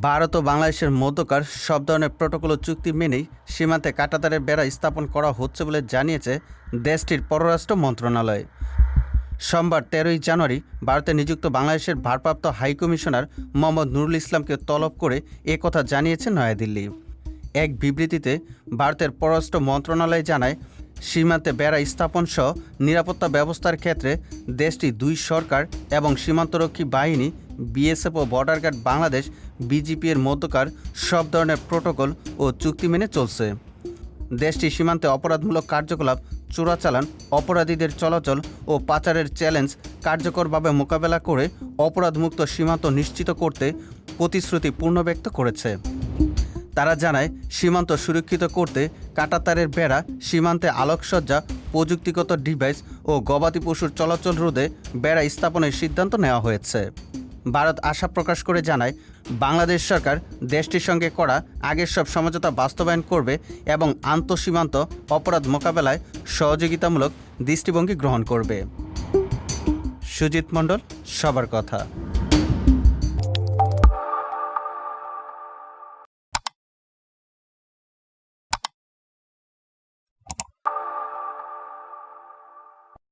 ভারত ও বাংলাদেশের মধ্যকার সব ধরনের প্রটোকল ও চুক্তি মেনেই সীমান্তে কাঁটাতারের বেড়া স্থাপন করা হচ্ছে বলে জানিয়েছে দেশটির পররাষ্ট্র মন্ত্রণালয়। সোমবার 13ই জানুয়ারি ভারতে নিযুক্ত বাংলাদেশের ভারপ্রাপ্ত হাইকমিশনার মোহাম্মদ নুরুল ইসলামকে তলব করে একথা জানিয়েছে নয়াদিল্লি। এক বিবৃতিতে ভারতের পররাষ্ট্র মন্ত্রণালয় জানায়, সীমান্তে বেড়া স্থাপন সহ নিরাপত্তা ব্যবস্থার ক্ষেত্রে দেশটি দুই সরকার এবং সীমান্তরক্ষী বাহিনী বিএসএফ ও বর্ডার গার্ড বাংলাদেশ বিজিপি এর মধ্যকার সব ধরনের প্রোটোকল ও চুক্তি মেনে চলছে। দেশটি সীমান্তে অপরাধমূলক কার্যকলাপ, চোরাচালান, অপরাধীদের চলাচল ও পাচারের চ্যালেঞ্জ কার্যকরভাবে মোকাবেলা করে অপরাধমুক্ত সীমান্ত নিশ্চিত করতে প্রতিশ্রুতি পুনর্ব্যক্ত করেছে। তারা জানায়, সীমান্ত সুরক্ষিত করতে কাঁটাতারের বেড়া, সীমান্তে আলোকসজ্জা, প্রযুক্তিগত ডিভাইস ও গবাদি পশুর চলাচল রোধে বেড়া স্থাপনের সিদ্ধান্ত নেওয়া হয়েছে। ভারত আশা প্রকাশ করে জানায়, বাংলাদেশ সরকার দেশটির সঙ্গে করা আগের সব সমঝোতা বাস্তবায়ন করবে এবং আন্তঃসীমান্ত অপরাধ মোকাবেলায় সহযোগিতামূলক দৃষ্টিভঙ্গি গ্রহণ করবে। সুজিত মণ্ডল, সবার কথা।